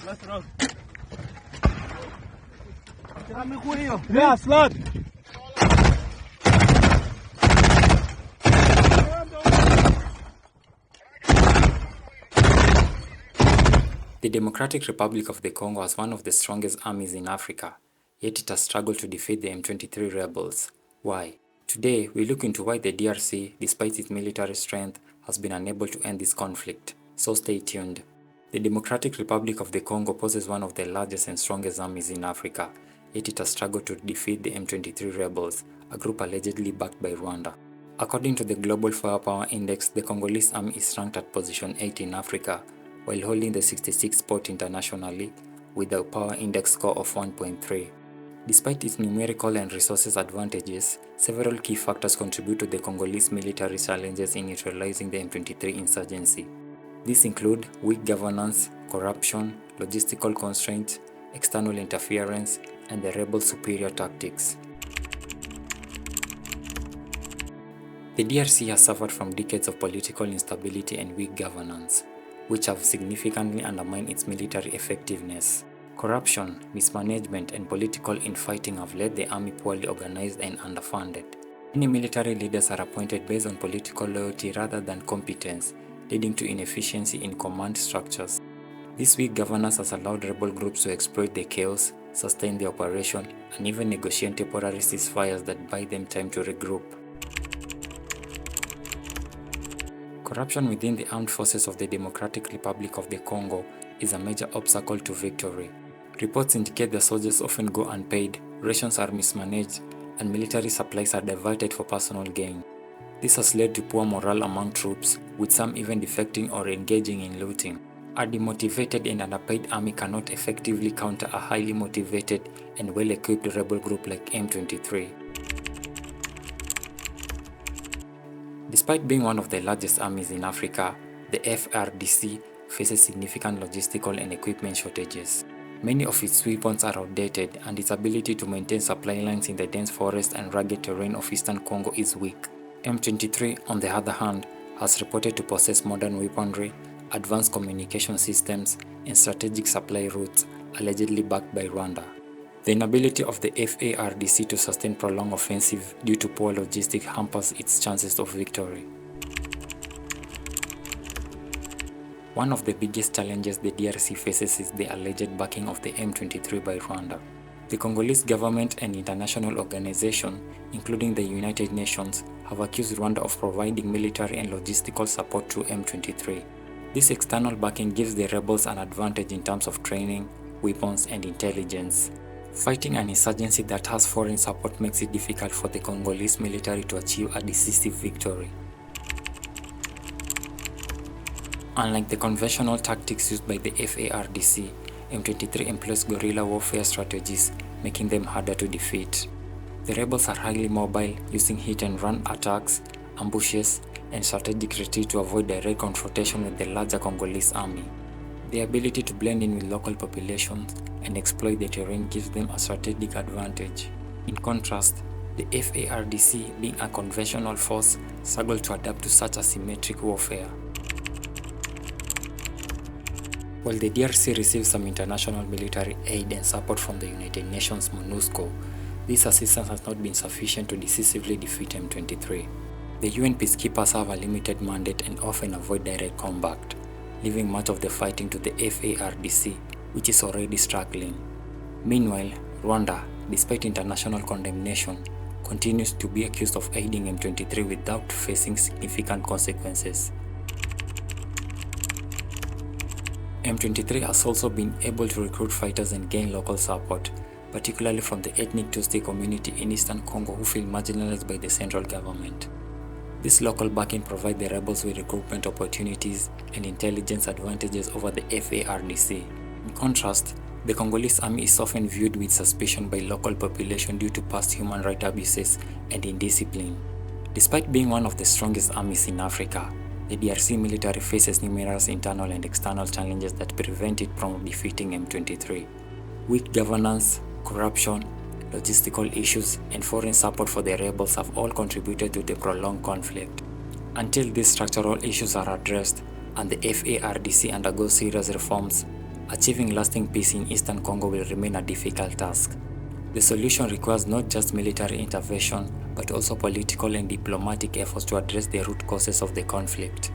Let's roll. Yeah, flood. The Democratic Republic of the Congo has one of the strongest armies in Africa, yet it has struggled to defeat the M23 rebels. Why? Today, we look into why the DRC, despite its military strength, has been unable to end this conflict, so stay tuned. The Democratic Republic of the Congo poses one of the largest and strongest armies in Africa, yet it has struggled to defeat the M23 rebels, a group allegedly backed by Rwanda. According to the Global Firepower Index, the Congolese army is ranked at position 8 in Africa, while holding the 66th spot internationally with a power index score of 1.3. Despite its numerical and resources advantages, several key factors contribute to the Congolese military challenges in neutralizing the M23 insurgency. These include weak governance, corruption, logistical constraints, external interference, and the rebels' superior tactics. The DRC has suffered from decades of political instability and weak governance, which have significantly undermined its military effectiveness. Corruption, mismanagement, and political infighting have led the army poorly organized and underfunded. Many military leaders are appointed based on political loyalty rather than competence, leading to inefficiency in command structures. This weak governance has allowed rebel groups to exploit the chaos, sustain the operation, and even negotiate temporary ceasefires that buy them time to regroup. Corruption within the armed forces of the Democratic Republic of the Congo is a major obstacle to victory. Reports indicate the soldiers often go unpaid, rations are mismanaged, and military supplies are diverted for personal gain. This has led to poor morale among troops, with some even defecting or engaging in looting. A demotivated and underpaid army cannot effectively counter a highly motivated and well-equipped rebel group like M23. Despite being one of the largest armies in Africa, the FRDC faces significant logistical and equipment shortages. Many of its weapons are outdated, and its ability to maintain supply lines in the dense forest and rugged terrain of eastern Congo is weak. M23, on the other hand, has reported to possess modern weaponry, advanced communication systems, and strategic supply routes, allegedly backed by Rwanda. The inability of the FARDC to sustain prolonged offensive due to poor logistics hampers its chances of victory. One of the biggest challenges the DRC faces is the alleged backing of the M23 by Rwanda. The Congolese government and international organizations, including the United Nations, have accused Rwanda of providing military and logistical support to M23. This external backing gives the rebels an advantage in terms of training, weapons, and intelligence. Fighting an insurgency that has foreign support makes it difficult for the Congolese military to achieve a decisive victory. Unlike the conventional tactics used by the FARDC, M23 employs guerrilla warfare strategies, making them harder to defeat. The rebels are highly mobile, using hit-and-run attacks, ambushes, and strategic retreat to avoid direct confrontation with the larger Congolese army. The ability to blend in with local populations and exploit the terrain gives them a strategic advantage. In contrast, the FARDC, being a conventional force, struggle to adapt to such asymmetric warfare. While the DRC receives some international military aid and support from the United Nations MONUSCO, this assistance has not been sufficient to decisively defeat M23. The UN peacekeepers have a limited mandate and often avoid direct combat, leaving much of the fighting to the FARDC, which is already struggling. Meanwhile, Rwanda, despite international condemnation, continues to be accused of aiding M23 without facing significant consequences. M23 has also been able to recruit fighters and gain local support, particularly from the ethnic Tutsi community in eastern Congo who feel marginalized by the central government. This local backing provides the rebels with recruitment opportunities and intelligence advantages over the FARDC. In contrast, the Congolese army is often viewed with suspicion by local population due to past human rights abuses and indiscipline. Despite being one of the strongest armies in Africa, the DRC military faces numerous internal and external challenges that prevent it from defeating M23. Weak governance, corruption, logistical issues, and foreign support for the rebels have all contributed to the prolonged conflict. Until these structural issues are addressed and the FARDC undergoes serious reforms, achieving lasting peace in eastern Congo will remain a difficult task. The solution requires not just military intervention, but also political and diplomatic efforts to address the root causes of the conflict.